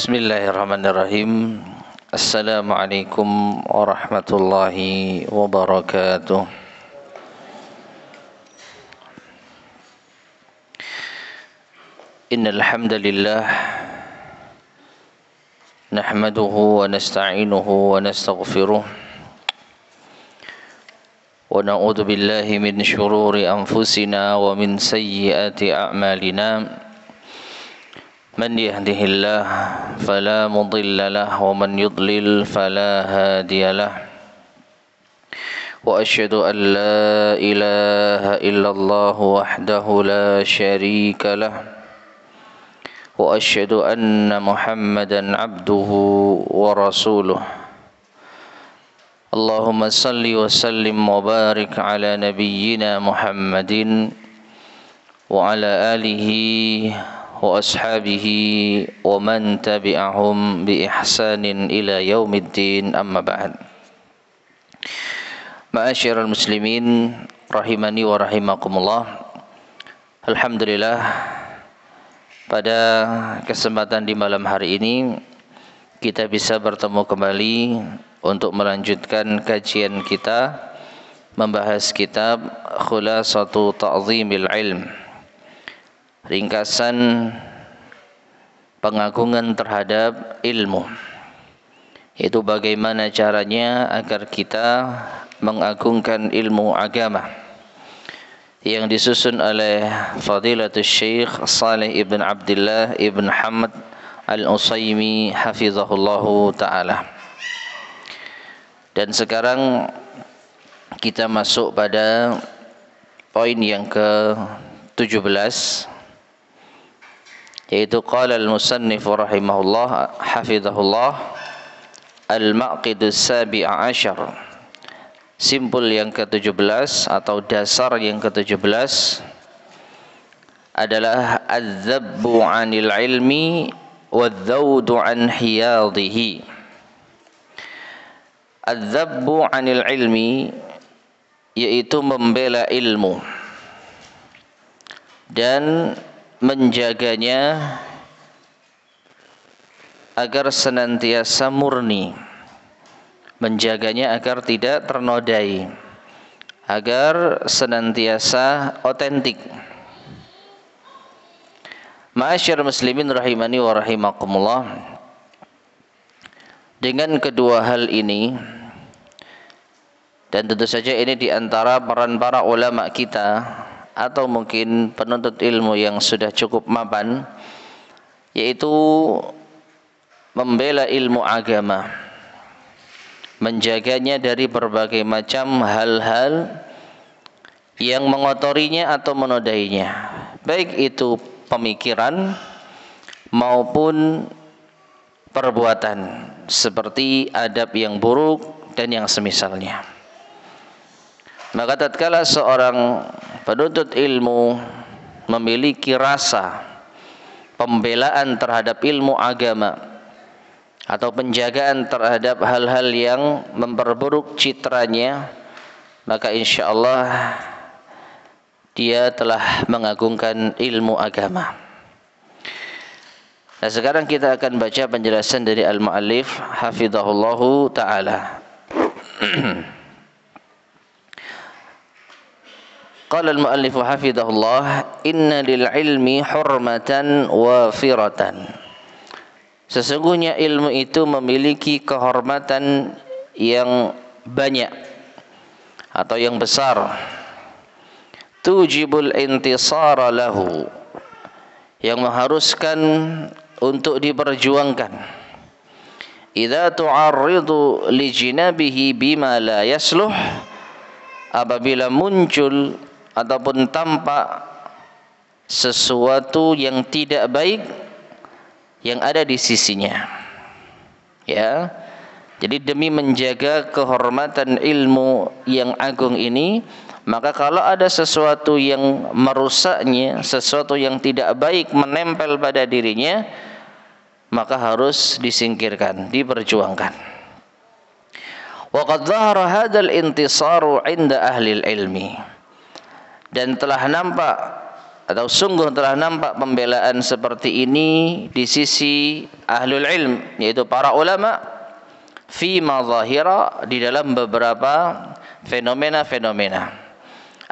Bismillahirrahmanirrahim. Assalamualaikum warahmatullahi wabarakatuh. Innal hamdalillah nahmaduhu wa nasta'inuhu wa nastaghfiruh wa na'udzu billahi min shururi anfusina wa min sayyiati a'malina. من يهده الله فلا مضل له ومن يضلل فلا هادي له وأشهد أن لا إله إلا الله وحده لا شريك له وأشهد أن محمدا عبده ورسوله اللهم صل وسلم وبارك على نبينا محمد وعلى آله وأصحابه ومن تبعهم بإحسان إلى يوم الدين أما بعد. Ma'asyiral muslimin rahimani wa rahimakumullah. Alhamdulillah, pada kesempatan di malam hari ini kita bisa bertemu kembali untuk melanjutkan kajian kita membahas kitab Khulasatu Ta'zimil Ilm, ringkasan pengagungan terhadap ilmu. Itu bagaimana caranya agar kita mengagungkan ilmu agama, yang disusun oleh Fadilatul Syekh Saleh ibn Abdullah ibn Hamad Al-Utsaimin hafizahullahu ta'ala. Dan sekarang kita masuk pada poin yang ke-17, yaitu qala al-musannif rahimahullah hafizahullah al-maqidus sabi'a asyar, simpul yang ke-17 atau dasar yang ke-17 adalah az-zabbu 'anil ilmi wadh-dhawdu 'an hiyadhihi. Az-zabbu 'anil ilmi yaitu membela ilmu dan menjaganya agar senantiasa murni, menjaganya agar tidak ternodai, agar senantiasa otentik. Ma'asyiral muslimin rahimani wa rahimakumullah, dengan kedua hal ini, dan tentu saja ini di antara peran para ulama kita atau mungkin penuntut ilmu yang sudah cukup mapan, yaitu membela ilmu agama, menjaganya dari berbagai macam hal-hal yang mengotorinya atau menodainya, baik itu pemikiran maupun perbuatan, seperti adab yang buruk dan yang semisalnya. Maka tatkala seorang penuntut ilmu memiliki rasa pembelaan terhadap ilmu agama atau penjagaan terhadap hal-hal yang memperburuk citranya, maka insyaallah dia telah mengagungkan ilmu agama. Nah, sekarang kita akan baca penjelasan dari al-muallif hafizahullahu ta'ala. Qala al-muallif hafizahullah, inna lil ilmi hurmatan wafiratan. Sesungguhnya ilmu itu memiliki kehormatan yang banyak atau yang besar. Tujibul intisara lahu, yang mengharuskan untuk diperjuangkan. Idza tu'arridu li jinabihi bima la yasluh, apabila muncul ataupun tampak sesuatu yang tidak baik yang ada di sisinya. Ya. Jadi demi menjaga kehormatan ilmu yang agung ini, maka kalau ada sesuatu yang merusaknya, sesuatu yang tidak baik menempel pada dirinya, maka harus disingkirkan, diperjuangkan. Wa qad dhahara hadzal intisaru 'inda ahli ilmi. Dan telah nampak atau sungguh telah nampak pembelaan seperti ini di sisi ahlul ilm, yaitu para ulama, fi mazahira, di dalam beberapa fenomena-fenomena.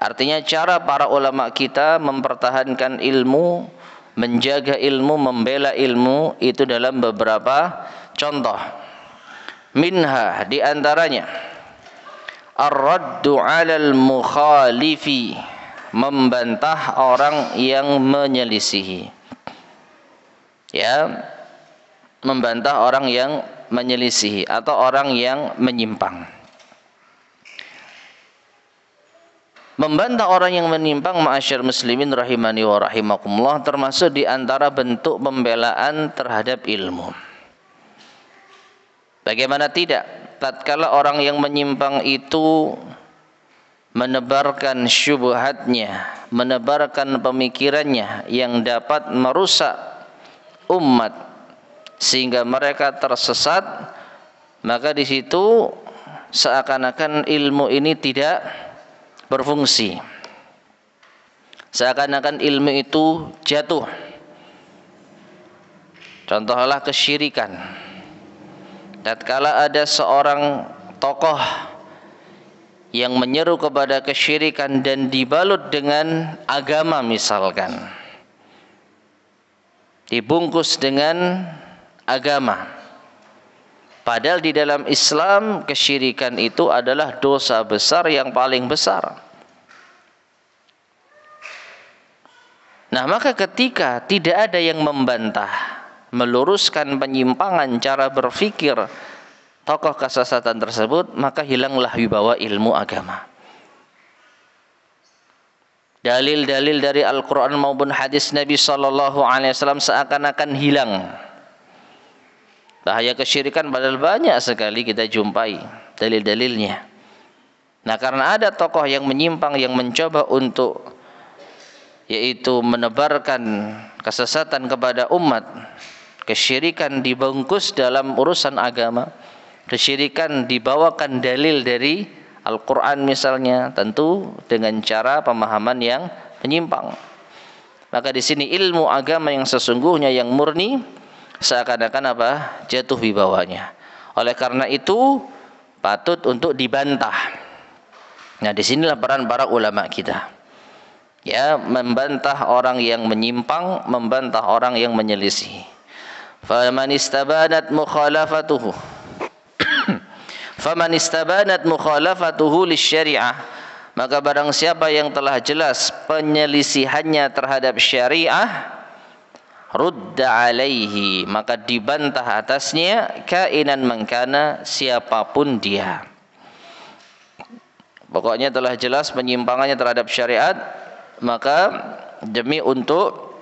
Artinya cara para ulama kita mempertahankan ilmu, menjaga ilmu, membela ilmu itu dalam beberapa contoh. Minha, di antaranya ar-raddu 'alal mukhalifi, membantah orang yang menyelisihi. Ya, membantah orang yang menyelisihi atau orang yang menyimpang. Membantah orang yang menyimpang, ma'asyar muslimin rahimani wa rahimakumullah, termasuk di antara bentuk pembelaan terhadap ilmu. Bagaimana tidak, tatkala orang yang menyimpang itu menebarkan syubhatnya, menebarkan pemikirannya yang dapat merusak umat sehingga mereka tersesat, maka di situ seakan-akan ilmu ini tidak berfungsi. Seakan-akan ilmu itu jatuh. Contohlah kesyirikan. Tatkala ada seorang tokoh yang menyeru kepada kesyirikan dan dibalut dengan agama misalkan, dibungkus dengan agama, padahal di dalam Islam kesyirikan itu adalah dosa besar yang paling besar. Nah, maka ketika tidak ada yang membantah, meluruskan penyimpangan cara berpikir tokoh kesesatan tersebut, maka hilanglah wibawa ilmu agama. Dalil-dalil dari Al-Quran maupun hadis Nabi SAW seakan-akan hilang. Bahaya kesyirikan padahal banyak sekali kita jumpai dalil-dalilnya. Nah, karena ada tokoh yang menyimpang, yang mencoba untuk yaitu menebarkan kesesatan kepada umat, kesyirikan dibungkus dalam urusan agama, kesyirikan dibawakan dalil dari Al-Quran misalnya, tentu dengan cara pemahaman yang menyimpang. Maka di sini ilmu agama yang sesungguhnya, yang murni, seakan-akan apa? Jatuh wibawanya. Oleh karena itu patut untuk dibantah. Nah, disinilah peran para ulama kita. Ya, membantah orang yang menyimpang, membantah orang yang menyelisih. Faman istabanat mukhalafatuhu faman istabanat mukhalafatuhu lisyari'ah, maka barang siapa yang telah jelas penyelisihannya terhadap syariah, rudda alaihi, maka dibantah atasnya, kainan mangkana, siapapun dia. Pokoknya telah jelas penyimpangannya terhadap syariat, maka demi untuk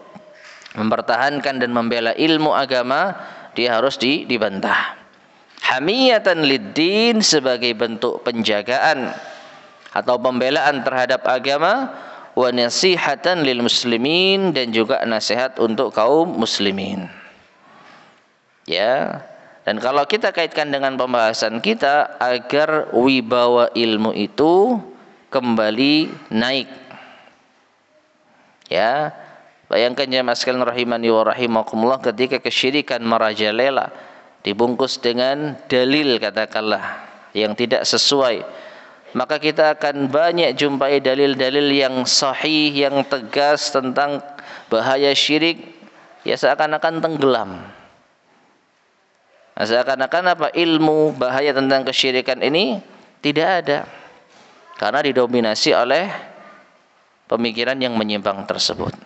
mempertahankan dan membela ilmu agama, dia harus dibantah. Hamiyatan lid-din, sebagai bentuk penjagaan atau pembelaan terhadap agama, wa nasihatan lil muslimin, dan juga nasihat untuk kaum muslimin. Ya, dan kalau kita kaitkan dengan pembahasan kita, agar wibawa ilmu itu kembali naik. Ya, bayangkan jemaah sekalian rahimani wa rahimakumullah, ketika kesyirikan merajalela, dibungkus dengan dalil katakanlah yang tidak sesuai, maka kita akan banyak jumpai dalil-dalil yang sahih, yang tegas tentang bahaya syirik, ya seakan-akan tenggelam. Seakan-akan apa? Ilmu bahaya tentang kesyirikan ini tidak ada, karena didominasi oleh pemikiran yang menyimpang tersebut.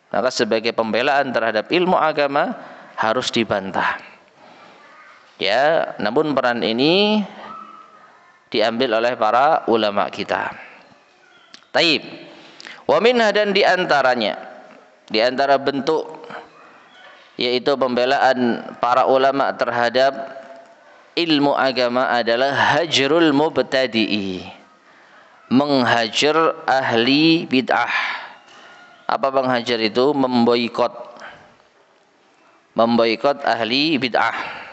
Maka sebagai pembelaan terhadap ilmu agama harus dibantah. Ya, namun peran ini diambil oleh para ulama kita. Taib. Wa minha, dan di antara bentuk yaitu pembelaan para ulama terhadap ilmu agama adalah hajrul mubtadi'i, menghajar ahli bid'ah. Apa menghajar itu? Memboikot ahli bid'ah.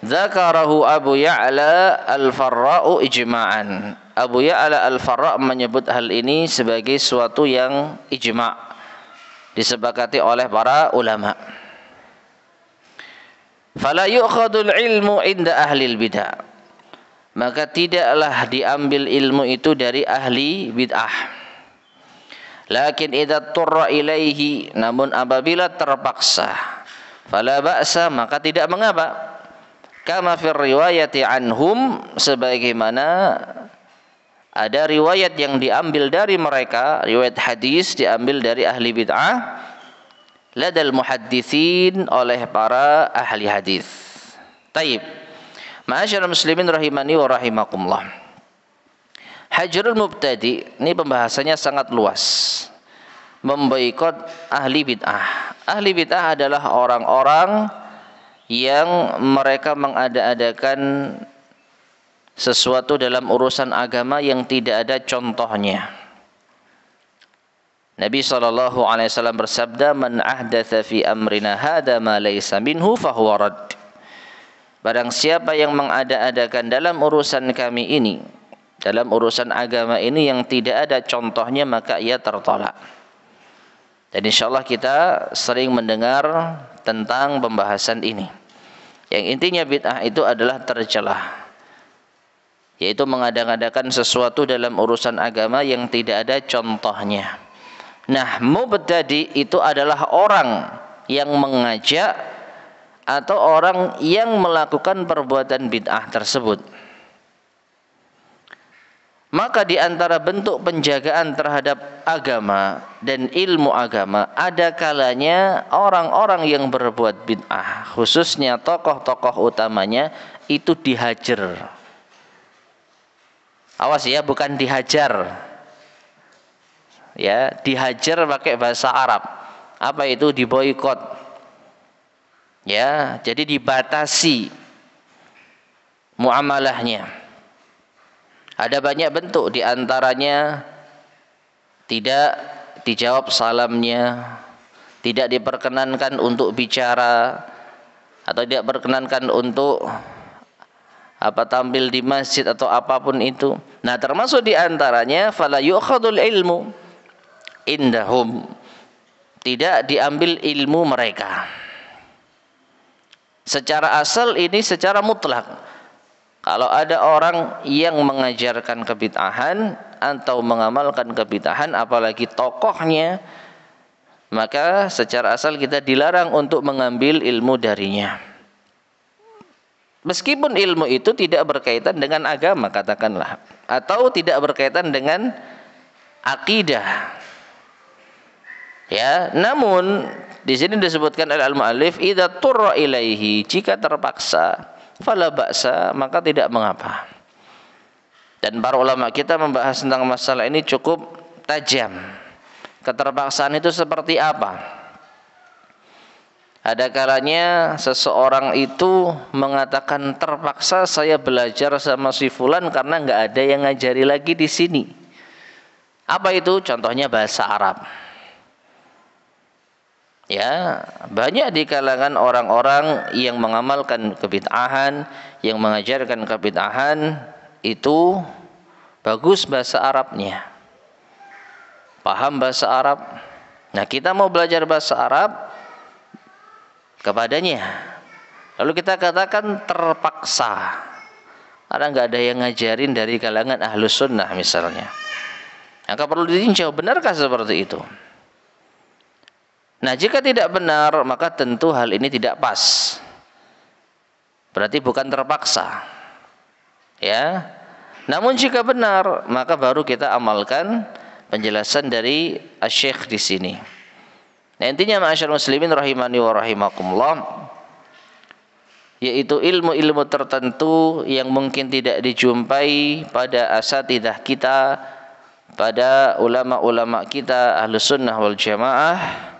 Dzakarahu Abu Ya'la Al-Farra'u ijma'an. Abu Ya'la Al-Farra' menyebut hal ini sebagai suatu yang ijma', disepakati oleh para ulama. Fala yu'khadul ilmu inda ahlil bid'ah. Maka tidaklah diambil ilmu itu dari ahli bid'ah. Lakin idza turra ilaihi, namun apabila terpaksa, fala ba'sa, maka tidak mengapa. Kama fir riwayati anhum, sebagaimana ada riwayat yang diambil dari mereka, riwayat hadis diambil dari ahli bid'ah, ladal muhadditsin, oleh para ahli hadis. Taib. Ma'asyiral muslimin rahimani wa rahimakumullah. Hajrul mubtadi, ini pembahasannya sangat luas. Memboikot ahli bid'ah. Ahli bid'ah adalah orang-orang yang mereka mengada-adakan sesuatu dalam urusan agama yang tidak ada contohnya. Nabi SAW bersabda, "Man ahdatsa fi amrina hadza ma laysa minhu fahuwa rad." Barang siapa yang mengada-adakan dalam urusan kami ini, dalam urusan agama ini yang tidak ada contohnya, maka ia tertolak. Dan insyaallah kita sering mendengar tentang pembahasan ini. Yang intinya bid'ah itu adalah tercelah, yaitu mengada-adakan sesuatu dalam urusan agama yang tidak ada contohnya. Nah, mubtadi itu adalah orang yang mengajak atau orang yang melakukan perbuatan bid'ah tersebut. Maka di antara bentuk penjagaan terhadap agama dan ilmu agama, ada kalanya orang-orang yang berbuat bid'ah, khususnya tokoh-tokoh utamanya, itu dihajar. Awas ya, bukan dihajar. Ya, dihajar pakai bahasa Arab. Apa itu? Diboikot. Ya, jadi dibatasi muamalahnya. Ada banyak bentuk, di antaranya tidak dijawab salamnya, tidak diperkenankan untuk bicara, atau tidak diperkenankan untuk tampil di masjid atau apapun itu. Nah, termasuk di antaranya fala yu'khadul ilmu indahum, tidak diambil ilmu mereka. Secara asal ini secara mutlak. Kalau ada orang yang mengajarkan kebid'ahan atau mengamalkan kebid'ahan, apalagi tokohnya, maka secara asal kita dilarang untuk mengambil ilmu darinya. Meskipun ilmu itu tidak berkaitan dengan agama, katakanlah, atau tidak berkaitan dengan akidah. Ya, namun di sini disebutkan oleh al-mu'allif, idza turra ilaihi, jika terpaksa, fala ba'sa, maka tidak mengapa. Dan para ulama kita membahas tentang masalah ini cukup tajam. Keterpaksaan itu seperti apa? Ada kalanya seseorang itu mengatakan, terpaksa saya belajar sama si fulan karena nggak ada yang ngajari lagi di sini. Apa itu? Contohnya bahasa Arab. Ya, banyak di kalangan orang-orang yang mengamalkan kebid'ahan, yang mengajarkan kebid'ahan, itu bagus bahasa Arabnya, paham bahasa Arab. Nah, kita mau belajar bahasa Arab kepadanya, lalu kita katakan terpaksa karena nggak ada yang ngajarin dari kalangan ahlus sunnah misalnya. Maka perlu ditinjau, benarkah seperti itu? Nah, jika tidak benar, maka tentu hal ini tidak pas. Berarti bukan terpaksa. Ya. Namun jika benar, maka baru kita amalkan penjelasan dari Asy-Syaikh di sini. Nah, intinya ma'asyiral muslimin rahimani wa rahimakumullah, yaitu ilmu-ilmu tertentu yang mungkin tidak dijumpai pada asatidzah kita, pada ulama-ulama kita Ahlus Sunnah wal Jamaah.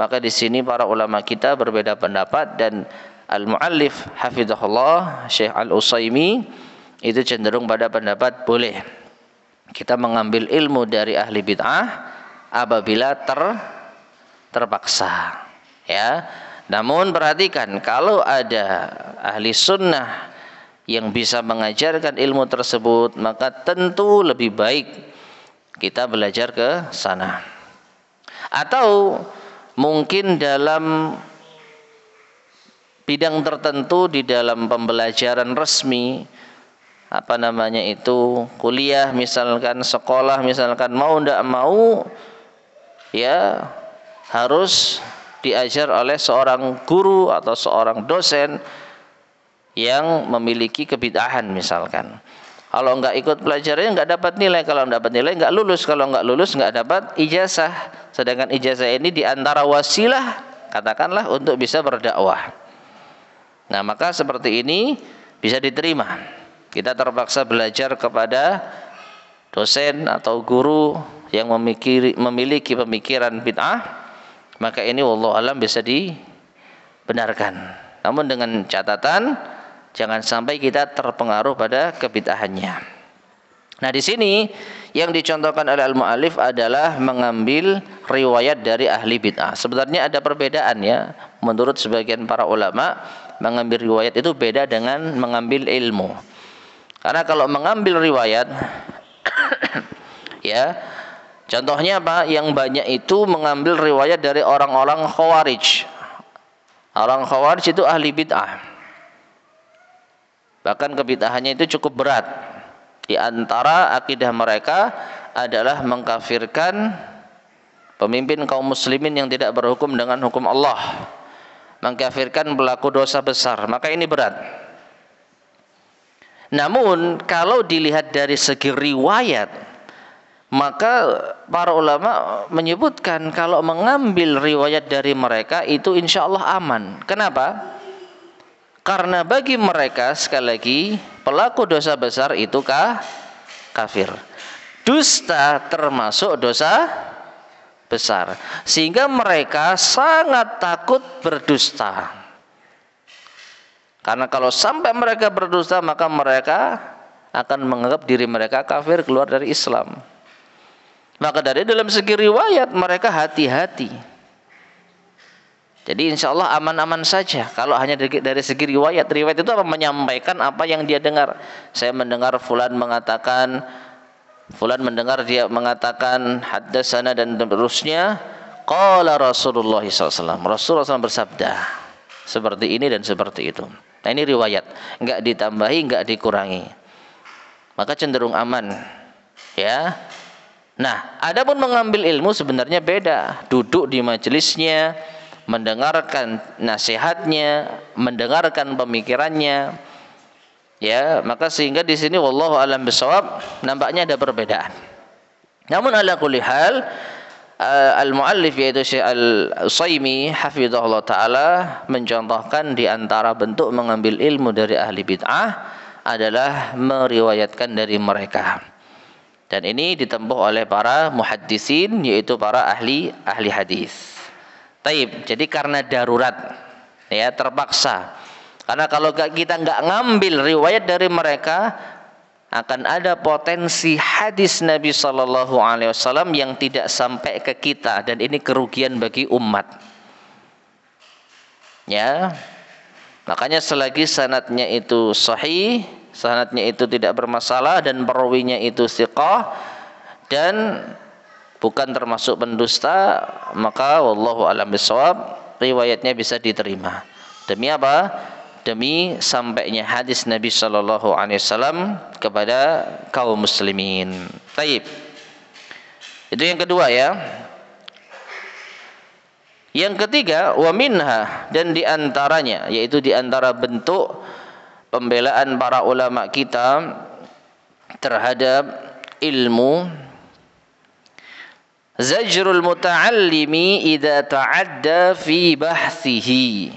Maka di sini para ulama kita berbeda pendapat, dan al-muallif hafizahullah Syekh Al-Utsaimin itu cenderung pada pendapat boleh kita mengambil ilmu dari ahli bid'ah apabila terpaksa. Ya. Namun perhatikan, kalau ada ahli sunnah yang bisa mengajarkan ilmu tersebut, maka tentu lebih baik kita belajar ke sana. Atau mungkin dalam bidang tertentu di dalam pembelajaran resmi, kuliah misalkan, sekolah misalkan, mau tidak mau ya harus diajar oleh seorang guru atau seorang dosen yang memiliki kebid'ahan misalkan. Kalau enggak ikut pelajarannya enggak dapat nilai, kalau enggak dapat nilai enggak lulus, kalau enggak lulus enggak dapat ijazah. Sedangkan ijazah ini diantara wasilah, katakanlah, untuk bisa berdakwah. Nah, maka seperti ini bisa diterima. Kita terpaksa belajar kepada dosen atau guru yang memiliki pemikiran bid'ah, maka ini wallahu alam bisa dibenarkan. Namun dengan catatan jangan sampai kita terpengaruh pada kebid'ahannya. Nah, di sini yang dicontohkan oleh al-mu'allif adalah mengambil riwayat dari ahli bid'ah. Sebenarnya ada perbedaan ya. Menurut sebagian para ulama, mengambil riwayat itu beda dengan mengambil ilmu. Karena kalau mengambil riwayat ya, contohnya apa? Yang banyak itu mengambil riwayat dari orang-orang Khawarij. Orang Khawarij itu ahli bid'ah. Bahkan kebid'ahannya itu cukup berat. Di antara akidah mereka adalah mengkafirkan pemimpin kaum muslimin yang tidak berhukum dengan hukum Allah. Mengkafirkan pelaku dosa besar. Maka ini berat. Namun kalau dilihat dari segi riwayat, maka para ulama menyebutkan kalau mengambil riwayat dari mereka itu insya Allah aman. Kenapa? Karena bagi mereka, sekali lagi, pelaku dosa besar itu kafir. Dusta termasuk dosa besar. Sehingga mereka sangat takut berdusta. Karena kalau sampai mereka berdusta, maka mereka akan menganggap diri mereka kafir, keluar dari Islam. Maka dari dalam segi riwayat mereka hati-hati. Jadi insya Allah aman-aman saja. Kalau hanya dari segi riwayat, riwayat itu apa? Menyampaikan apa yang dia dengar. Saya mendengar fulan mengatakan, fulan mendengar dia mengatakan haddatsana dan terusnya. Qala Rasulullah SAW. Rasulullah SAW bersabda seperti ini dan seperti itu. Nah, ini riwayat, enggak ditambahi, enggak dikurangi. Maka cenderung aman. Ya. Nah, adapun mengambil ilmu sebenarnya beda. Duduk di majelisnya, mendengarkan nasihatnya, mendengarkan pemikirannya. Ya, maka sehingga di sini wallahu alam bisawab nampaknya ada perbedaan. Namun ala kulli hal al-muallif yaitu Syekh Al-Utsaimin hafizahullah taala mencontohkan di antara bentuk mengambil ilmu dari ahli bid'ah adalah meriwayatkan dari mereka. Dan ini ditempuh oleh para muhaddisin, yaitu para ahli hadis. Taib. Jadi karena darurat, ya, terpaksa. Karena kalau kita nggak ngambil riwayat dari mereka, akan ada potensi hadis Nabi Sallallahu Alaihi Wasallam yang tidak sampai ke kita, dan ini kerugian bagi umat. Ya, makanya selagi sanadnya itu sahih, sanadnya itu tidak bermasalah dan perawinya itu thiqah dan bukan termasuk pendusta, maka wallahu a'lam bishawab riwayatnya bisa diterima. Demi apa? Demi sampainya hadis Nabi Sallallahu Alaihi Wasallam kepada kaum muslimin. Taib. Itu yang kedua ya. Yang ketiga, wa minha, dan diantaranya, yaitu diantara bentuk pembelaan para ulama kita terhadap ilmu, zajrul muta'allimi idza ta'adda fi bahthihi,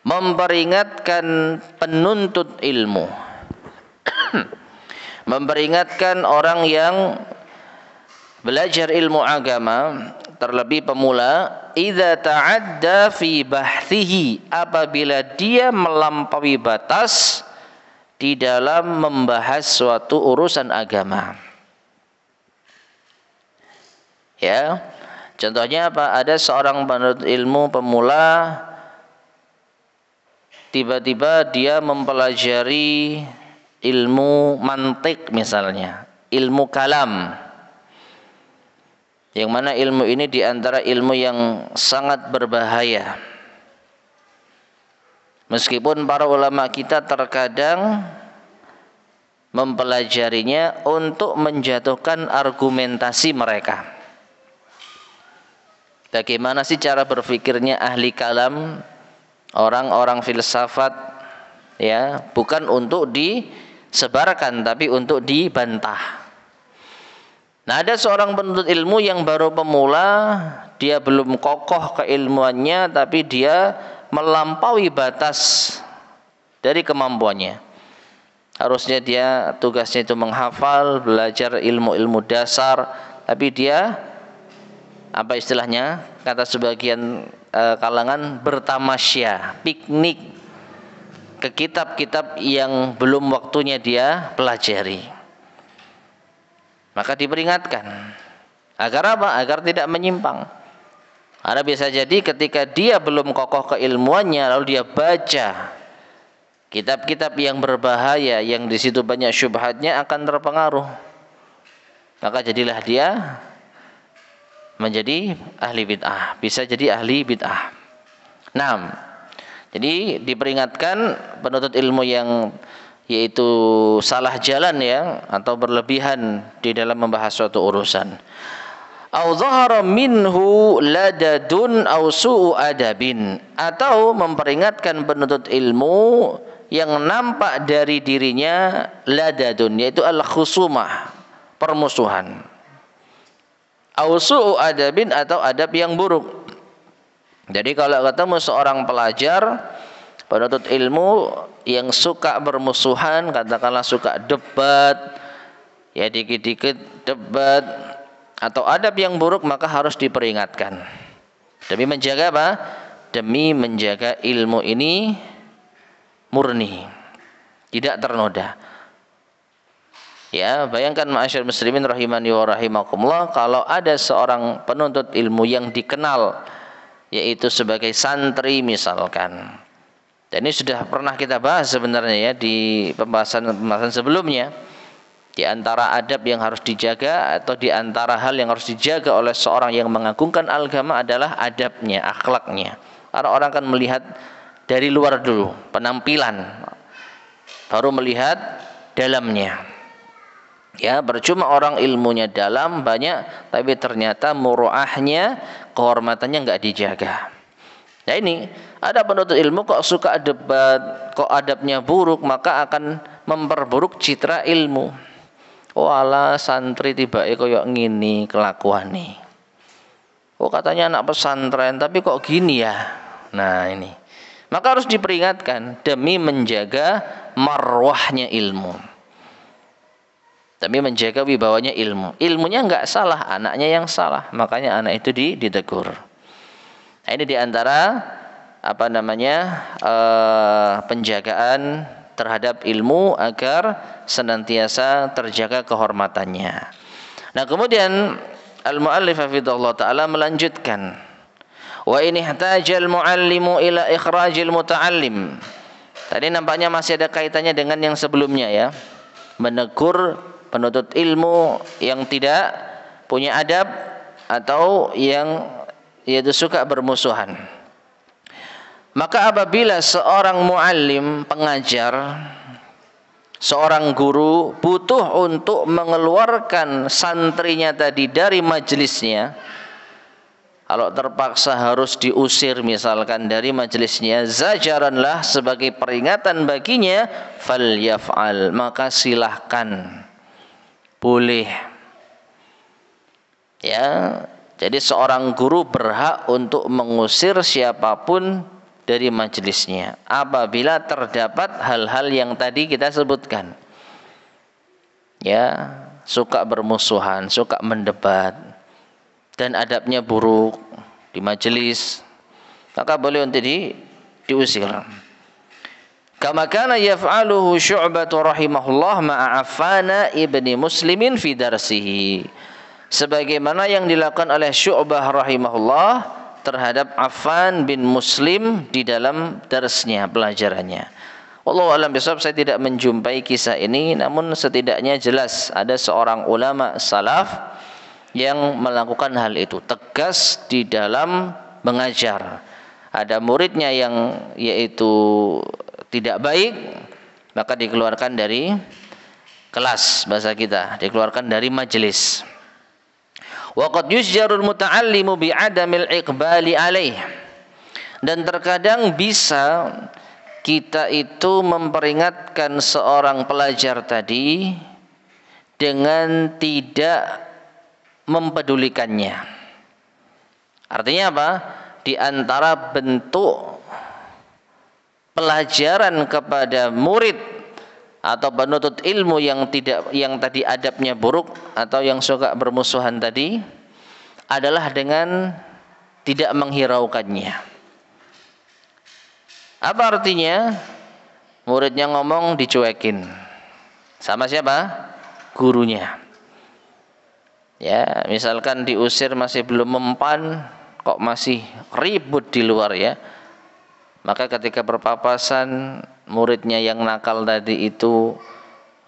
memperingatkan penuntut ilmu, memperingatkan orang yang belajar ilmu agama, terlebih pemula, idza ta'adda fi bahthihi, apabila dia melampaui batas di dalam membahas suatu urusan agama. Ya. Contohnya apa? Ada seorang penuntut ilmu pemula, tiba-tiba dia mempelajari ilmu mantik misalnya, ilmu kalam. Yang mana ilmu ini diantara ilmu yang sangat berbahaya. Meskipun para ulama kita terkadang mempelajarinya untuk menjatuhkan argumentasi mereka. Bagaimana sih cara berpikirnya ahli kalam, orang-orang filsafat, ya, bukan untuk disebarkan tapi untuk dibantah. Nah, ada seorang penuntut ilmu yang baru pemula, dia belum kokoh keilmuannya, tapi dia melampaui batas dari kemampuannya. Harusnya dia tugasnya itu menghafal, belajar ilmu-ilmu dasar, tapi dia, apa istilahnya, kata sebagian kalangan, bertamasya, piknik ke kitab-kitab yang belum waktunya dia pelajari. Maka diperingatkan agar apa? Agar tidak menyimpang. Karena bisa jadi ketika dia belum kokoh keilmuannya, lalu dia baca kitab-kitab yang berbahaya, yang di situ banyak syubhatnya, akan terpengaruh. Maka jadilah dia menjadi ahli bid'ah, bisa jadi ahli bid'ah. Nah, jadi diperingatkan penuntut ilmu yang yaitu salah jalan, ya, atau berlebihan di dalam membahas suatu urusan. Au dhahara minhu ladadun au su'u adabin, atau memperingatkan penuntut ilmu yang nampak dari dirinya ladadun, yaitu al-khusumah, permusuhan. Au su'u adabin, atau adab yang buruk. Jadi kalau ketemu seorang pelajar penuntut ilmu yang suka bermusuhan, katakanlah suka debat, ya dikit-dikit debat, atau adab yang buruk, maka harus diperingatkan. Demi menjaga apa? Demi menjaga ilmu ini murni, tidak ternoda. Ya, bayangkan ma'asyar muslimin rahimani wa rahimakumullah, kalau ada seorang penuntut ilmu yang dikenal yaitu sebagai santri misalkan. Dan ini sudah pernah kita bahas sebenarnya, ya, di pembahasan sebelumnya. Di antara adab yang harus dijaga, atau di antara hal yang harus dijaga oleh seorang yang mengagungkan agama adalah adabnya, akhlaknya. Karena orang akan melihat dari luar dulu, penampilan, baru melihat dalamnya. Ya, percuma orang ilmunya dalam banyak, tapi ternyata muruahnya, kehormatannya nggak dijaga. Nah, ini ada penuntut ilmu kok suka debat, kok adabnya buruk, maka akan memperburuk citra ilmu. Oh ala santri tiba koyok ngini kelakuan nih. Oh katanya anak pesantren, tapi kok gini ya. Nah ini, maka harus diperingatkan demi menjaga marwahnya ilmu, demi menjaga wibawanya ilmu. Ilmunya nggak salah, anaknya yang salah, makanya anak itu ditegur. Nah, ini diantara penjagaan terhadap ilmu agar senantiasa terjaga kehormatannya. Nah, kemudian al-muallif hafizahullah taala melanjutkan, wa in ihtajal muallimu ila ikhrajil muta'allim. Tadi nampaknya masih ada kaitannya dengan yang sebelumnya, ya. Menegur penuntut ilmu yang tidak punya adab atau yang yaitu suka bermusuhan. Maka apabila seorang muallim, pengajar, seorang guru butuh untuk mengeluarkan santrinya tadi dari majelisnya, kalau terpaksa harus diusir misalkan dari majelisnya, zajaranlah, sebagai peringatan baginya, falyaf'al, maka silahkan, boleh. Ya, jadi seorang guru berhak untuk mengusir siapapun dari majelisnya apabila terdapat hal-hal yang tadi kita sebutkan. Ya, suka bermusuhan, suka mendebat, dan adabnya buruk di majelis, maka boleh untuk diusir. Kama kana yaf'aluhu Syu'bah rahimahullah ma'a Affan ibni Muslimin fi darsihi. sebagaimana yang dilakukan oleh Syu'bah rahimahullah terhadap Affan bin Muslim di dalam darsnya, pelajarannya. Wallahu a'lam bishawab, saya tidak menjumpai kisah ini, namun setidaknya jelas ada seorang ulama salaf yang melakukan hal itu, tegas di dalam mengajar. Ada muridnya yang yaitu tidak baik, maka dikeluarkan dari kelas, bahasa kita, dikeluarkan dari majelis. Wa qad yusjarul muta'allimu bi'adamil iqbali alaih. Dan terkadang bisa kita itu memperingatkan seorang pelajar tadi dengan tidak mempedulikannya. Artinya apa? Di antara bentuk pelajaran kepada murid atau penuntut ilmu yang tadi adabnya buruk atau yang suka bermusuhan tadi adalah dengan tidak menghiraukannya. Apa artinya? Muridnya ngomong dicuekin. Sama siapa? Gurunya. Ya, misalkan diusir masih belum mempan, kok masih ribut di luar ya. Maka ketika berpapasan, muridnya yang nakal tadi itu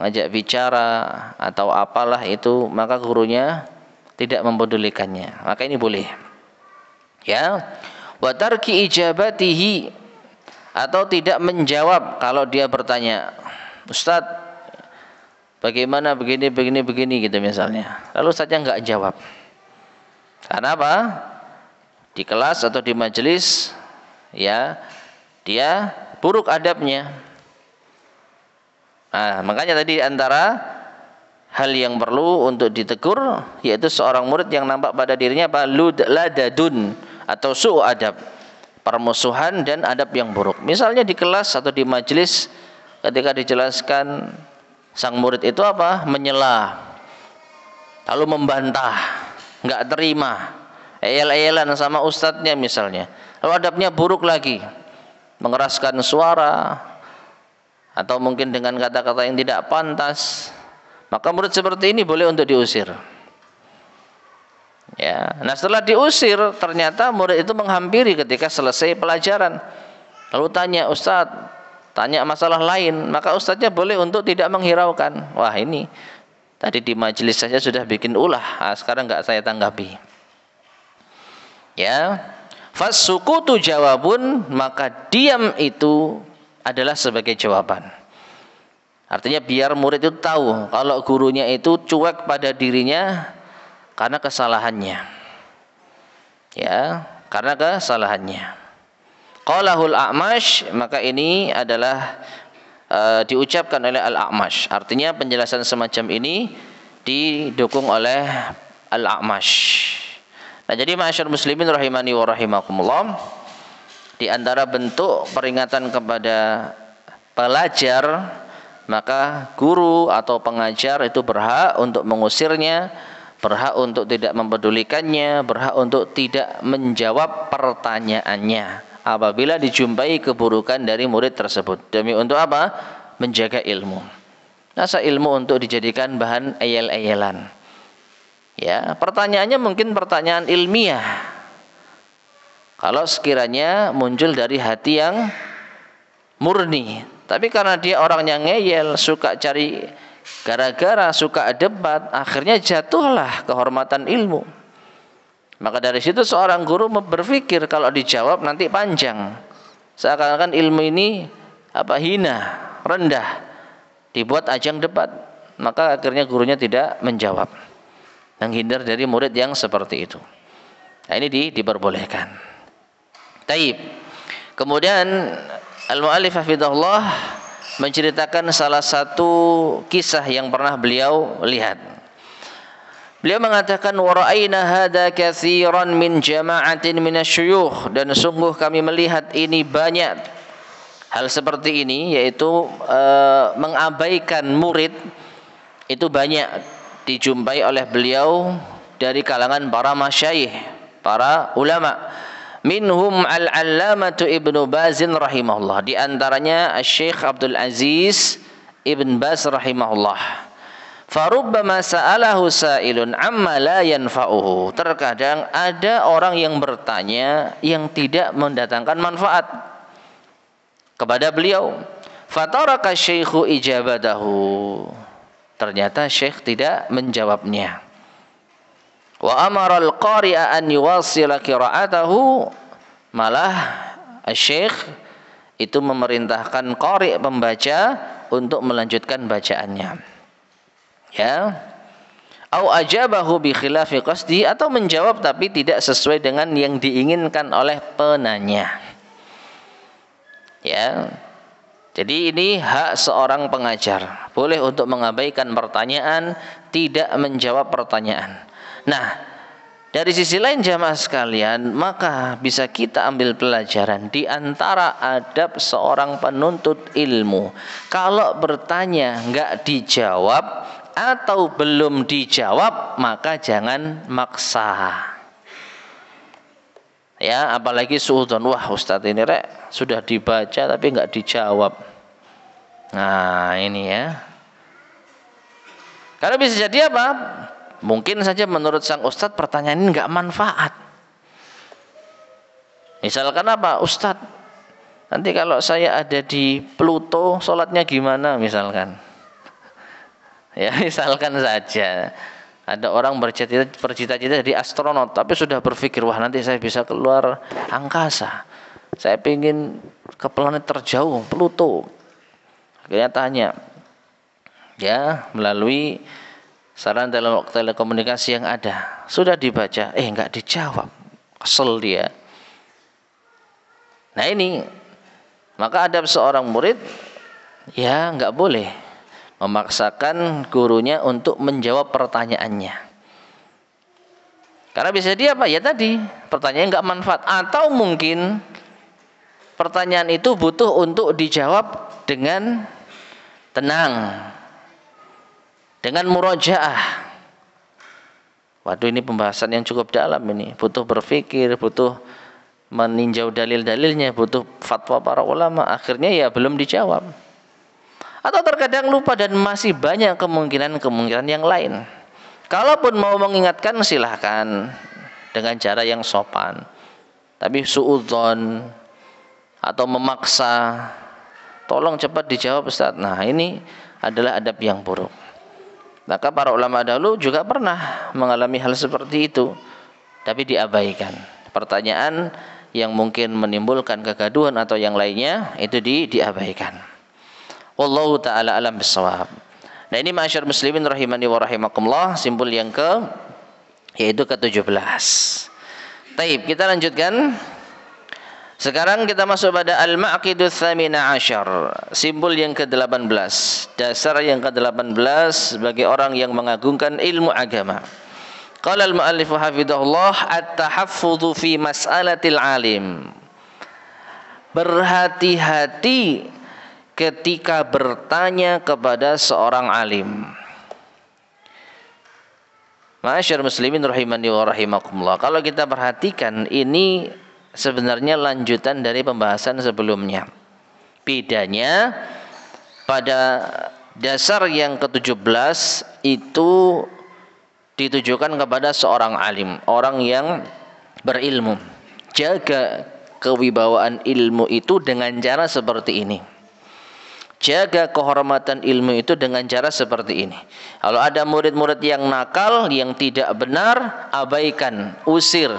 ngajak bicara atau apalah itu, maka gurunya tidak mempedulikannya. Maka ini boleh. Ya. Wa tarki ijabatihi, atau tidak menjawab kalau dia bertanya, Ustadz, bagaimana begini gitu misalnya. Lalu Ustaznya enggak jawab. Karena apa? Di kelas atau di majelis ya, dia buruk adabnya. Nah, makanya tadi antara hal yang perlu untuk ditegur yaitu seorang murid yang nampak pada dirinya apa? Ladadun atau su'u adab, permusuhan dan adab yang buruk. Misalnya di kelas atau di majelis ketika dijelaskan, sang murid itu apa? Menyela, lalu membantah, nggak terima, eyel-eyelan sama ustadznya misalnya. Lalu adabnya buruk lagi, mengeraskan suara atau mungkin dengan kata-kata yang tidak pantas. Maka murid seperti ini boleh untuk diusir. Ya, nah setelah diusir ternyata murid itu menghampiri ketika selesai pelajaran. Lalu tanya, Ustadz, tanya masalah lain, maka ustadznya boleh untuk tidak menghiraukan. Wah, ini tadi di majelis saja sudah bikin ulah, sekarang enggak saya tanggapi. Ya, fasukutu jawabun, maka diam itu adalah sebagai jawaban. Artinya biar murid itu tahu kalau gurunya itu cuek pada dirinya karena kesalahannya. Ya, karena kesalahannya. Qalahul A'mash, maka ini adalah diucapkan oleh Al-A'mash. Artinya penjelasan semacam ini didukung oleh Al-A'mash. Nah, jadi ma'asyar muslimin rahimani wa rahimakumullah, di antara bentuk peringatan kepada pelajar, maka guru atau pengajar itu berhak untuk mengusirnya, berhak untuk tidak mempedulikannya, berhak untuk tidak menjawab pertanyaannya apabila dijumpai keburukan dari murid tersebut. Demi untuk apa? Menjaga ilmu. Masa ilmu untuk dijadikan bahan eyel-eyelan? Ya, pertanyaannya mungkin pertanyaan ilmiah. Kalau sekiranya muncul dari hati yang murni. Tapi karena dia orangnya ngeyel, suka cari gara-gara, suka debat, akhirnya jatuhlah kehormatan ilmu. Maka dari situ seorang guru berpikir kalau dijawab nanti panjang, seakan-akan ilmu ini hina, rendah, dibuat ajang debat. Maka akhirnya gurunya tidak menjawab, menghindar dari murid yang seperti itu. Nah, ini diperbolehkan. Taib. Kemudian Al-Mu'allif hafizahullah menceritakan salah satu kisah yang pernah beliau lihat. Beliau mengatakan, wa ra'ayna hadza katsiran min jama'atin minasyuyukh, dan sungguh kami melihat ini banyak hal seperti ini, yaitu mengabaikan murid itu banyak dijumpai oleh beliau dari kalangan para masyayikh, para ulama. Minhum al-allamatu Ibnu Bazin rahimahullah, di antaranya Syekh Abdul Aziz Ibn Baz rahimahullah. Farubbama sa'alahu sa'ilun amma la yanfa'uhu. Terkadang ada orang yang bertanya yang tidak mendatangkan manfaat kepada beliau. Fataraka syaikhu ijabatahu. Ternyata syekh tidak menjawabnya. Wa amara al-qari'a an yuwassila qira'atahu. Malah syekh itu memerintahkan qari' pembaca untuk melanjutkan bacaannya. Ya. Au ajabahu bi khilafi qasdi, atau menjawab tapi tidak sesuai dengan yang diinginkan oleh penanya. Ya. Jadi ini hak seorang pengajar. Boleh untuk mengabaikan pertanyaan, tidak menjawab pertanyaan. Nah, dari sisi lain jamaah sekalian, maka bisa kita ambil pelajaran di antara adab seorang penuntut ilmu. Kalau bertanya enggak dijawab atau belum dijawab, maka jangan maksa. Ya, apalagi suudzon, wah Ustadz ini sudah dibaca tapi enggak dijawab. Nah, ini ya. Karena bisa jadi apa? Mungkin saja menurut sang ustadz pertanyaan ini enggak manfaat. Misalkan apa? Ustadz, nanti kalau saya ada di Pluto, sholatnya gimana misalkan? Ya, misalkan saja. Ada orang bercita-cita jadi astronot, tapi sudah berpikir, wah nanti saya bisa keluar angkasa. Saya ingin ke planet terjauh, Pluto. Akhirnya tanya, ya melalui saran telekomunikasi yang ada, sudah dibaca, enggak dijawab, kesel dia. Nah ini, maka adab seorang murid, ya enggak boleh memaksakan gurunya untuk menjawab pertanyaannya. Karena bisa dia apa? Ya tadi, pertanyaan enggak manfaat. Atau mungkin pertanyaan itu butuh untuk dijawab dengan tenang, dengan murojaah. Waduh, ini pembahasan yang cukup dalam ini. Butuh berpikir, butuh meninjau dalil-dalilnya, butuh fatwa para ulama. Akhirnya ya belum dijawab. Atau terkadang lupa dan masih banyak kemungkinan yang lain. Kalaupun mau mengingatkan silahkan dengan cara yang sopan. Tapi suudzon atau memaksa, tolong cepat dijawab Ustaz. Nah ini adalah adab yang buruk. Maka para ulama dahulu juga pernah mengalami hal seperti itu, tapi diabaikan. Pertanyaan yang mungkin menimbulkan kegaduhan atau yang lainnya itu diabaikan. Wallahu ta'ala alam bisawab. Nah ini ma'asyar muslimin rahimani wa rahimakumullah, simbol yang yaitu ke-17. Taib, kita lanjutkan. Sekarang kita masuk pada al-ma'qidus tsamina asyar, simbol yang ke-18, dasar yang ke-18 bagi orang yang mengagungkan ilmu agama. Qala al-mu'allif hafizahullah at-tahaffudhu fi mas'alatil alim. Berhati-hati ketika bertanya kepada seorang alim. Ma'asyar muslimin rahimani wa rahimakumullah. Kalau kita perhatikan, ini sebenarnya lanjutan dari pembahasan sebelumnya. Bedanya pada dasar yang ke-17 itu ditujukan kepada seorang alim, orang yang berilmu. Jaga kewibawaan ilmu itu dengan cara seperti ini. Jaga kehormatan ilmu itu dengan cara seperti ini. Kalau ada murid-murid yang nakal, yang tidak benar, abaikan, usir.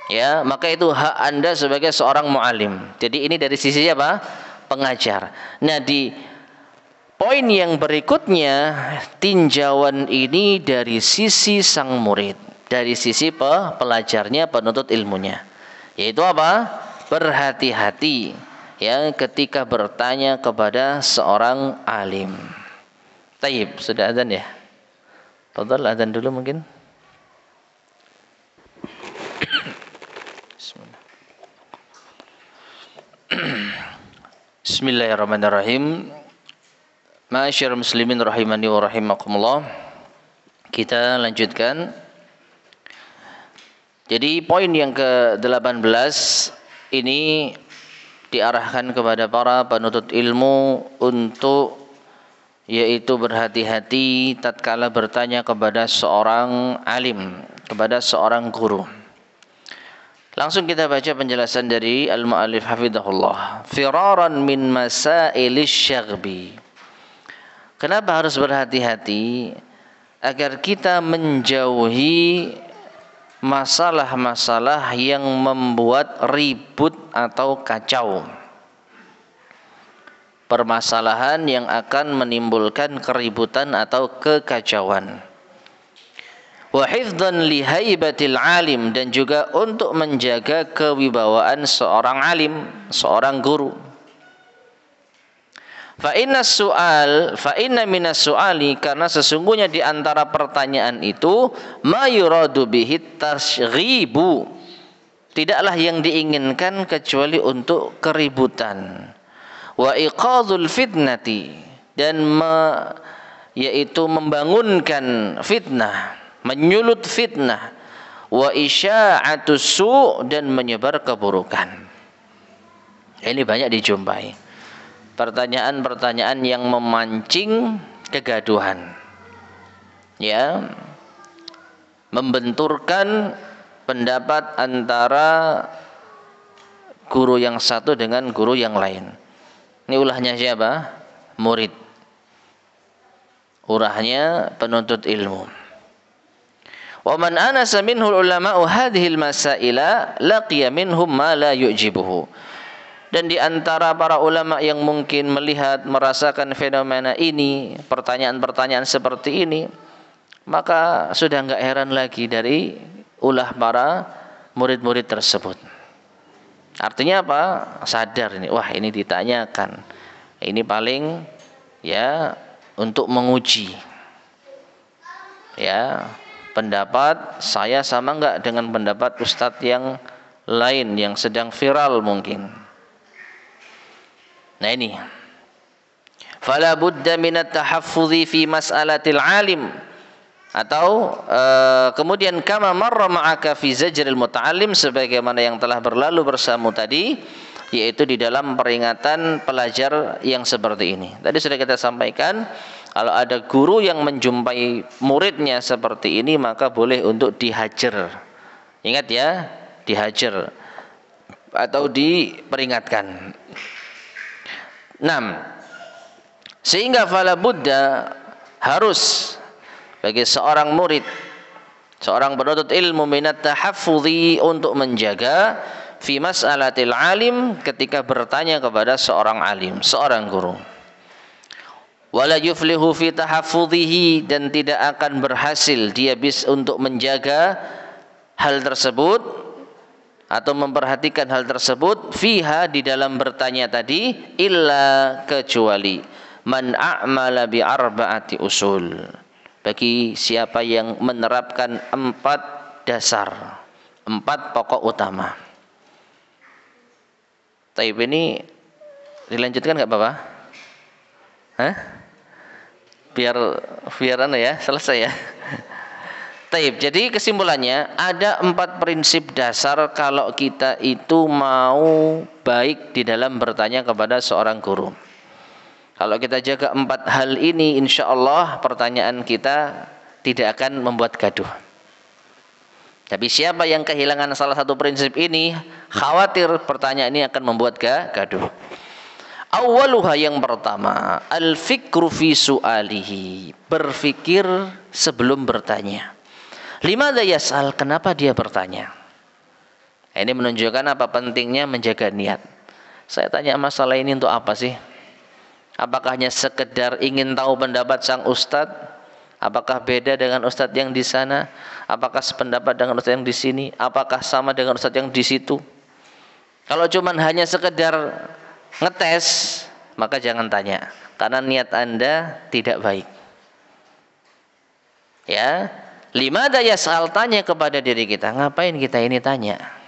Ya, maka itu hak Anda sebagai seorang mu'alim. Jadi ini dari sisi apa? Pengajar. Nah, di poin yang berikutnya, tinjauan ini dari sisi sang murid, dari sisi pelajarnya, penuntut ilmunya. Yaitu apa? Berhati-hati ya ketika bertanya kepada seorang alim. Taib, sudah azan ya? Fadhal azan dulu mungkin. Bismillahirrahmanirrahim. Ma'asyar muslimin rahimani wa rahimakumullah. Kita lanjutkan. Jadi poin yang ke-18 ini diarahkan kepada para penuntut ilmu untuk yaitu berhati-hati tatkala bertanya kepada seorang alim, kepada seorang guru. Langsung kita baca penjelasan dari al-mu'allif hafizahullah. Firaran min masailis syaghbi. Kenapa harus berhati-hati? Agar kita menjauhi masalah-masalah yang membuat ribut atau kacau. Permasalahan yang akan menimbulkan keributan atau kekacauan. Wa hifdzan li haibatil alim, dan juga untuk menjaga kewibawaan seorang alim, seorang guru. Fa inna minas su'ali, karena sesungguhnya di antara pertanyaan itu ma yuradu bihi tasyghibu, tidaklah yang diinginkan kecuali untuk keributan. Wa iqadzul fitnati, dan yaitu membangunkan fitnah, menyulut fitnah. Wa isya'atus su', dan menyebar keburukan. Ini banyak dijumpai pertanyaan-pertanyaan yang memancing kegaduhan, ya, membenturkan pendapat antara guru yang satu dengan guru yang lain. Ini ulahnya siapa? Murid. Ulahnya penuntut ilmu. Wa man anasa minhu ulama'u hadhil masaila laqiya minhum ma la yu'jibuhu. Dan di antara para ulama yang mungkin melihat, merasakan fenomena ini, pertanyaan-pertanyaan seperti ini, maka sudah enggak heran lagi dari ulah para murid-murid tersebut. Artinya apa? Sadar ini, wah ini ditanyakan. Ini paling ya untuk menguji. Ya, pendapat saya sama enggak dengan pendapat ustadz yang lain yang sedang viral mungkin. Nah ini. Fala budda minat tahaffudhi fi mas'alatil alim. Atau kemudian kama marra ma'aka fi zajril muta'allim, sebagaimana yang telah berlalu bersamamu tadi, yaitu di dalam peringatan pelajar yang seperti ini. Tadi sudah kita sampaikan, kalau ada guru yang menjumpai muridnya seperti ini, maka boleh untuk dihajar. Ingat ya, dihajar atau diperingatkan. 6. Sehingga fala budda, harus bagi seorang murid, seorang penuntut ilmu, minat tahaffudhi, untuk menjaga fi mas'alatil alim, ketika bertanya kepada seorang alim, seorang guru. Wala yuflihu fi tahaffudhihi, dan tidak akan berhasil dia untuk menjaga hal tersebut atau memperhatikan hal tersebut, fiha, di dalam bertanya tadi, illa, kecuali man a'mala bi arba'ati usul, bagi siapa yang menerapkan 4 dasar, 4 pokok utama. Taib ini dilanjutkan nggak Bapak? Hah? Biar ya, selesai ya. Taib. Jadi kesimpulannya ada 4 prinsip dasar kalau kita itu mau baik di dalam bertanya kepada seorang guru. Kalau kita jaga 4 hal ini, insya Allah pertanyaan kita tidak akan membuat gaduh. Tapi siapa yang kehilangan salah satu prinsip ini, khawatir pertanyaan ini akan membuat gaduh. Awwaluha, yang pertama, al-fikru fi su'alihi, berfikir sebelum bertanya. Limadza yas'al, kenapa dia bertanya? Ini menunjukkan apa pentingnya menjaga niat. Saya tanya masalah ini untuk apa sih? Apakah hanya sekedar ingin tahu pendapat sang ustadz? Apakah beda dengan ustadz yang di sana? Apakah sependapat dengan ustadz yang di sini? Apakah sama dengan ustadz yang di situ? Kalau cuma hanya sekedar ngetes, maka jangan tanya, karena niat Anda tidak baik. Ya, limadza yas'al, tanya kepada diri kita, ngapain kita ini tanya?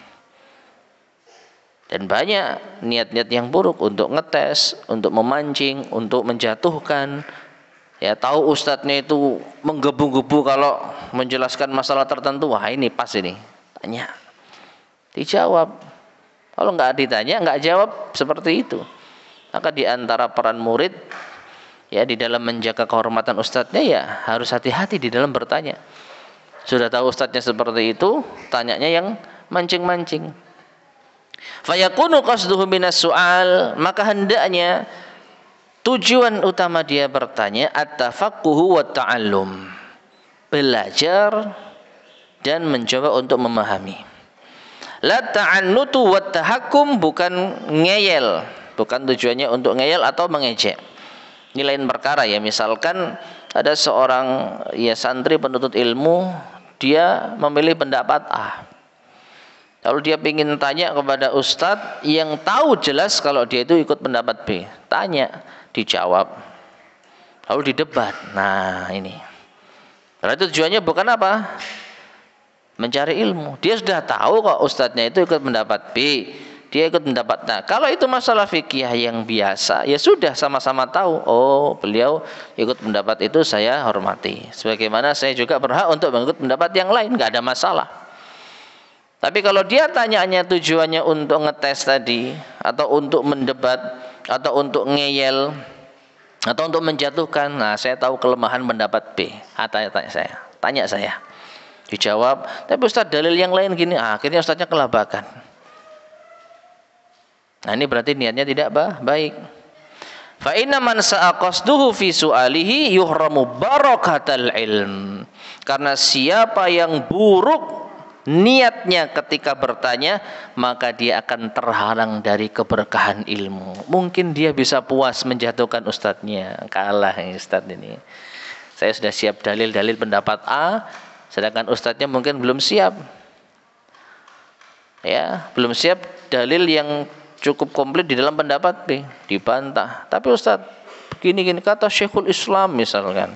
Dan banyak niat-niat yang buruk untuk ngetes, untuk memancing, untuk menjatuhkan. Ya, tahu ustadznya itu menggebu-gebu kalau menjelaskan masalah tertentu, wah ini pas ini, tanya, dijawab. Kalau nggak ditanya, nggak jawab seperti itu. Maka di antara peran murid ya di dalam menjaga kehormatan ustadznya, ya harus hati-hati di dalam bertanya. Sudah tahu ustadznya seperti itu, tanyanya yang mancing-mancing. Fayakunu qasduhu minas su'al, maka hendaknya tujuan utama dia bertanya at-tafaqquhu wa ta'allum, belajar dan mencoba untuk memahami. La ta'annutu wa tahakkum, bukan ngeyel, bukan tujuannya untuk ngeyel atau mengejek. Ini lain perkara ya. Misalkan ada seorang ya santri penuntut ilmu, dia memilih pendapat A. Lalu dia ingin tanya kepada ustadz yang tahu jelas kalau dia itu ikut pendapat B. Tanya, dijawab, lalu didebat. Nah ini. Berarti tujuannya bukan apa? Mencari ilmu. Dia sudah tahu kok ustadznya itu ikut pendapat B, dia ikut pendapat. Nah, kalau itu masalah fikih yang biasa, ya sudah sama-sama tahu. Oh, beliau ikut pendapat itu, saya hormati. Sebagaimana saya juga berhak untuk mengikut pendapat yang lain, nggak ada masalah. Tapi kalau dia tanyaannya tujuannya untuk ngetes tadi, atau untuk mendebat, atau untuk ngeyel, atau untuk menjatuhkan, nah saya tahu kelemahan pendapat B. Tanya saya. Dijawab, tapi ustaz dalil yang lain gini, akhirnya ustaznya kelabakan. Nah ini berarti niatnya tidak baik. Fa inna man sa'a qasduhu fi su'alihi yuhramu barakatal ilm. Karena siapa yang buruk niatnya ketika bertanya, maka dia akan terhalang dari keberkahan ilmu. Mungkin dia bisa puas menjatuhkan ustadznya, kalah ustadz ini. Saya sudah siap dalil-dalil pendapat A, sedangkan ustadznya mungkin belum siap. Ya, belum siap dalil yang cukup komplit di dalam pendapat B, dibantah. Tapi ustadz begini kata Syekhul Islam misalkan,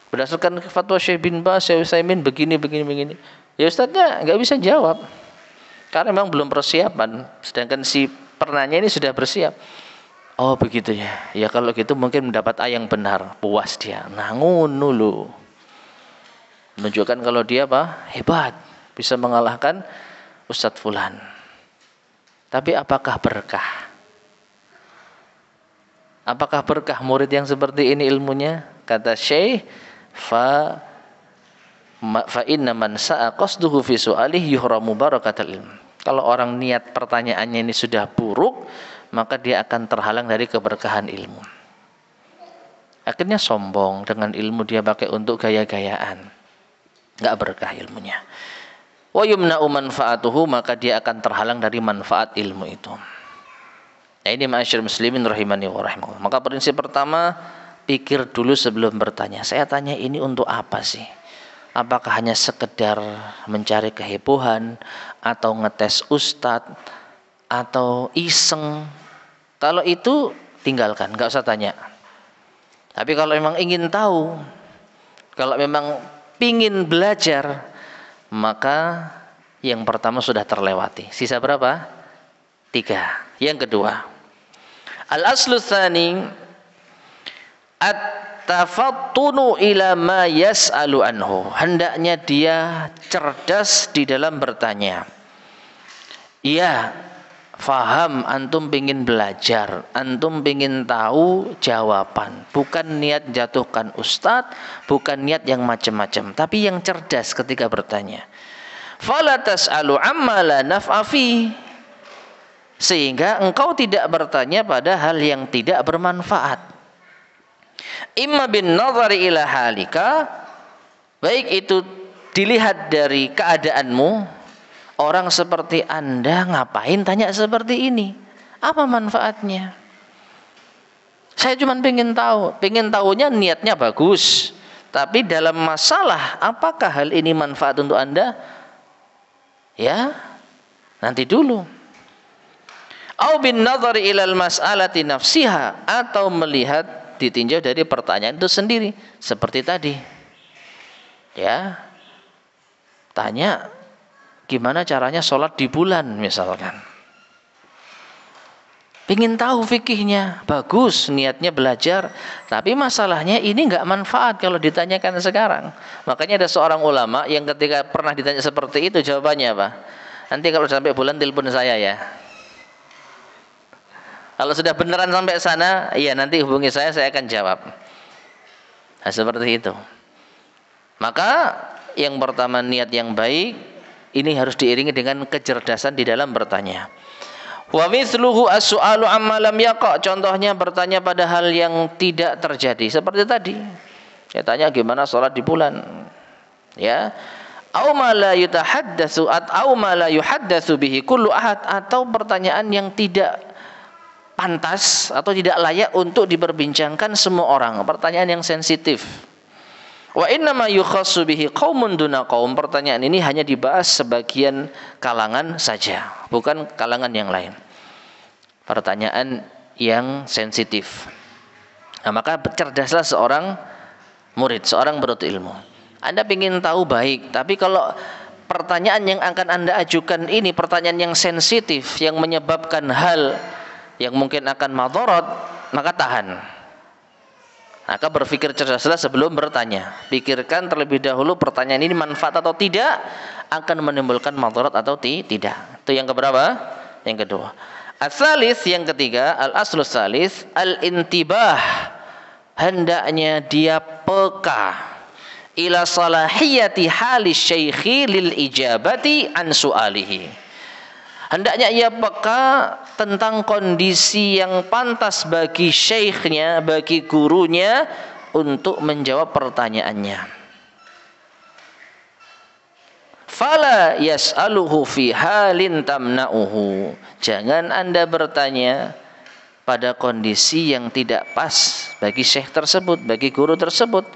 berdasarkan fatwa Syekh bin Baz, Syekh Utsaimin begini. Ya ustadznya nggak bisa jawab karena memang belum persiapan. Sedangkan si penanya ini sudah bersiap. Oh begitu ya. Ya kalau gitu mungkin mendapat A yang benar, puas dia. Nah ngono lho. Menunjukkan kalau dia apa? Hebat, bisa mengalahkan Ustadz Fulan. Tapi apakah berkah? Apakah berkah murid yang seperti ini ilmunya? Kata Syekh, fa inna man sa'a qasduhu fi su'alihi yuhramu barakatal ilm. Kalau orang niat pertanyaannya ini sudah buruk, maka dia akan terhalang dari keberkahan ilmu. Akhirnya sombong, dengan ilmu dia pakai untuk gaya-gayaan. Enggak berkah ilmunya. Wa yumna'u manfaatuhu, maka dia akan terhalang dari manfaat ilmu itu. Nah ini ma'asyiral muslimin rahimani wa rahimakumullah. Maka prinsip pertama, pikir dulu sebelum bertanya. Saya tanya ini untuk apa sih? Apakah hanya sekedar mencari kehebohan, atau ngetes ustadz, atau iseng? Kalau itu tinggalkan, nggak usah tanya. Tapi kalau memang ingin tahu, kalau memang pingin belajar, maka yang pertama sudah terlewati. Sisa berapa? 3. Yang kedua, al-aslu tsani at-tafattunu ila ma yas'alu anhu. Hendaknya dia cerdas di dalam bertanya. Iya, faham antum pingin belajar, antum pingin tahu jawaban. Bukan niat jatuhkan ustadz, bukan niat yang macam-macam, tapi yang cerdas ketika bertanya. Fala tas'alu amma la naf'a fi. Sehingga engkau tidak bertanya pada hal yang tidak bermanfaat. Imma bin nazari ila halika, baik itu dilihat dari keadaanmu. Orang seperti Anda ngapain tanya seperti ini? Apa manfaatnya? Saya cuma pengen tahu. Pengen tahunya niatnya bagus. Tapi dalam masalah, apakah hal ini manfaat untuk Anda? Ya, nanti dulu. Au bin nadhari ilal mas'alati nafsiha, atau melihat ditinjau dari pertanyaan itu sendiri. Seperti tadi. Ya. Tanya, gimana caranya sholat di bulan misalkan. Pingin tahu fikihnya, bagus, niatnya belajar, tapi masalahnya ini nggak manfaat kalau ditanyakan sekarang. Makanya ada seorang ulama yang ketika pernah ditanya seperti itu, jawabannya apa? Nanti kalau sampai bulan telepon saya ya. Kalau sudah beneran sampai sana, iya nanti hubungi saya akan jawab. Nah, seperti itu. Maka yang pertama niat yang baik ini harus diiringi dengan kecerdasan di dalam bertanya. Wa mithluhu as-su'alu amma lam yaqa. Contohnya bertanya pada hal yang tidak terjadi. Seperti tadi. Saya tanya gimana sholat di bulan. Ya. Au ma la yutahaddatsu au ma la yuhaddatsu bihi kullu ahad, atau pertanyaan yang tidak pantas atau tidak layak untuk diperbincangkan semua orang, pertanyaan yang sensitif. Wa inna ma yukhassu bihi qaumun duna qaum. Pertanyaan ini hanya dibahas sebagian kalangan saja, bukan kalangan yang lain. Pertanyaan yang sensitif. Nah, maka cerdaslah seorang murid, seorang penuntut ilmu. Anda ingin tahu baik, tapi kalau pertanyaan yang akan Anda ajukan ini pertanyaan yang sensitif, yang menyebabkan hal yang mungkin akan madharat, maka tahan. Maka berpikir cerdaslah sebelum bertanya. Pikirkan terlebih dahulu pertanyaan ini manfaat atau tidak, akan menimbulkan madharat atau tidak. Itu yang keberapa? Yang kedua. As-salis, yang ketiga, al-aslus salis, al-intibah. Hendaknya dia peka ila salahiyati halis syaikhi lil ijabati an su'alihi. Hendaknya ia peka tentang kondisi yang pantas bagi syekhnya, bagi gurunya untuk menjawab pertanyaannya. Fala yas'aluhu fi halin tamna'uhu. Jangan Anda bertanya pada kondisi yang tidak pas bagi syekh tersebut, bagi guru tersebut.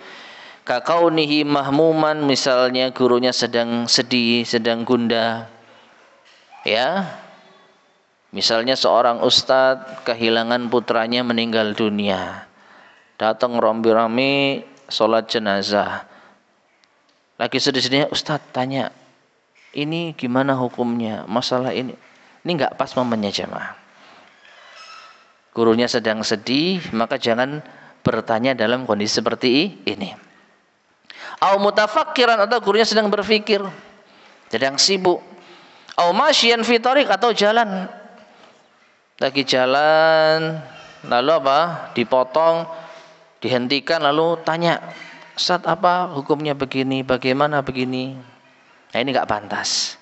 Kakaunihi mahmuman, misalnya gurunya sedang sedih, sedang gundah. Ya, misalnya seorang ustadz kehilangan putranya meninggal dunia, datang rambi-rambi sholat jenazah, lagi sedih-sedihnya ustadz tanya, ini gimana hukumnya masalah ini nggak pas momennya jamaah. Gurunya sedang sedih, maka jangan bertanya dalam kondisi seperti ini. Au mutafakkiran, atau gurunya sedang berpikir, sedang sibuk. Au masyian fi thariq, atau jalan, lagi jalan lalu apa? Dipotong, dihentikan, lalu tanya, Ustaz apa hukumnya begini, bagaimana begini? Nah, ini enggak pantas.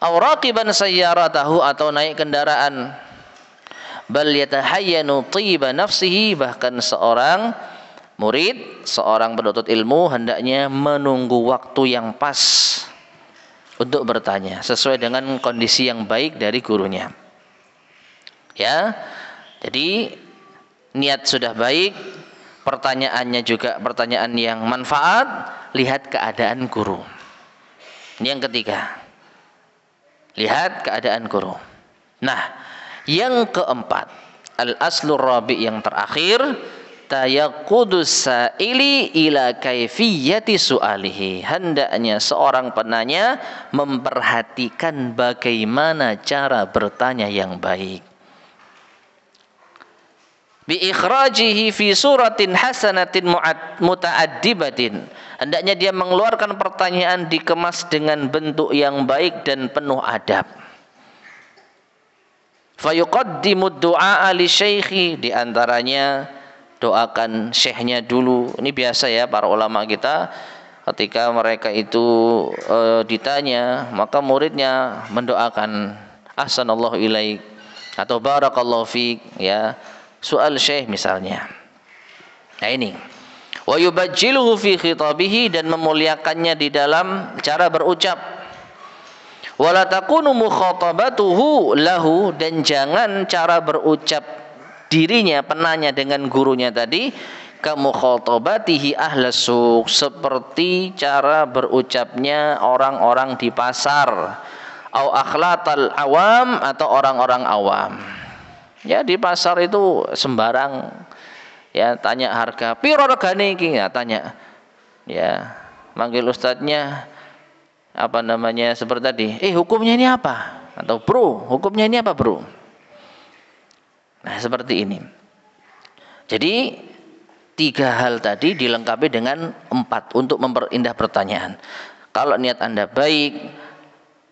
Au raqiban sayyaratahu, atau naik kendaraan. Bal yatahayyanu tiba nafsihi, bahkan seorang murid, seorang penuntut ilmu hendaknya menunggu waktu yang pas untuk bertanya sesuai dengan kondisi yang baik dari gurunya. Ya. Jadi niat sudah baik, pertanyaannya juga pertanyaan yang manfaat, lihat keadaan guru. Ini yang ketiga. Lihat keadaan guru. Nah, yang keempat, al-aslur rabi, yang terakhir, tayaqqudus sa'ili ila kaifiyati su'alihi. Hendaknya seorang penanya memperhatikan bagaimana cara bertanya yang baik. Bi ikhrajihi fi suratin hasanatin muta'addibatin. Hendaknya dia mengeluarkan pertanyaan dikemas dengan bentuk yang baik dan penuh adab. Fayuqaddimud du'a li syaikhi, di antaranya doakan syekhnya dulu. Ini biasa ya para ulama kita, ketika mereka itu ditanya, maka muridnya mendoakan ahsanallahu ilaik atau barakallahu fiik, ya, soal syekh misalnya. Nah ini, wa yubajjiluhu fi khitabihi, dan memuliakannya di dalam cara berucap. Wala takunu mukhatabatuhu lahu, dan jangan cara berucap dirinya penanya dengan gurunya tadi kamu khatabatihi ahlas suq, seperti cara berucapnya orang-orang di pasar, au akhlatal awam, atau orang-orang awam. Ya, di pasar itu sembarang, ya, tanya harga piro regane iki, ya, tanya, ya, manggil ustadznya apa namanya seperti tadi, hukumnya ini apa, atau bro hukumnya ini apa bro. Nah, seperti ini. Jadi 3 hal tadi dilengkapi dengan 4 untuk memperindah pertanyaan. Kalau niat Anda baik,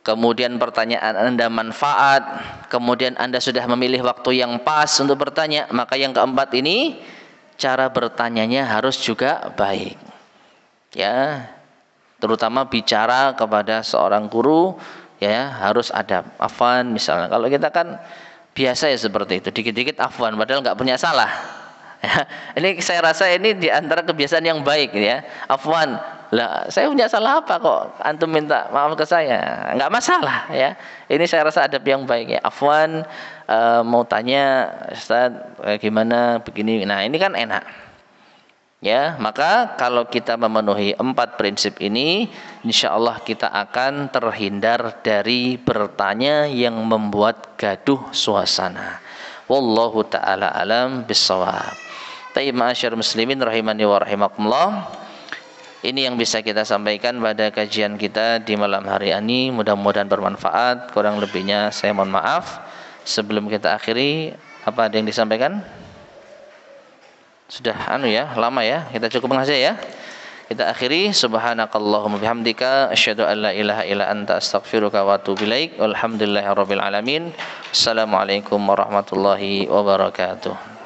kemudian pertanyaan Anda manfaat, kemudian Anda sudah memilih waktu yang pas untuk bertanya, maka yang keempat ini cara bertanyanya harus juga baik. Ya, terutama bicara kepada seorang guru ya harus adab. Afwan misalnya, kalau kita kan biasa ya seperti itu, dikit-dikit afwan padahal nggak punya salah. Ya, ini saya rasa ini di antara kebiasaan yang baik ya. Afwan, lah saya punya salah apa kok antum minta maaf ke saya? Nggak masalah ya. Ini saya rasa adab yang baik ya. Afwan, mau tanya Ustaz gimana begini. Nah ini kan enak. Ya, maka kalau kita memenuhi 4 prinsip ini, insya Allah kita akan terhindar dari bertanya yang membuat gaduh suasana. Wallahu ta'ala alam bissawab. Tayyib ma'asyar muslimin rahimani wa rahimakumullah. Ini yang bisa kita sampaikan pada kajian kita di malam hari ini. Mudah-mudahan bermanfaat. Kurang lebihnya saya mohon maaf. Sebelum kita akhiri, apa ada yang disampaikan? Sudah lama ya. Kita cukup saja ya. Kita akhiri, subhanakallahumma bihamdika asyhadu an la ilaha illa anta astaghfiruka wa atubu ilaik. Walhamdulillahirabbil alamin. Assalamualaikum warahmatullahi wabarakatuh.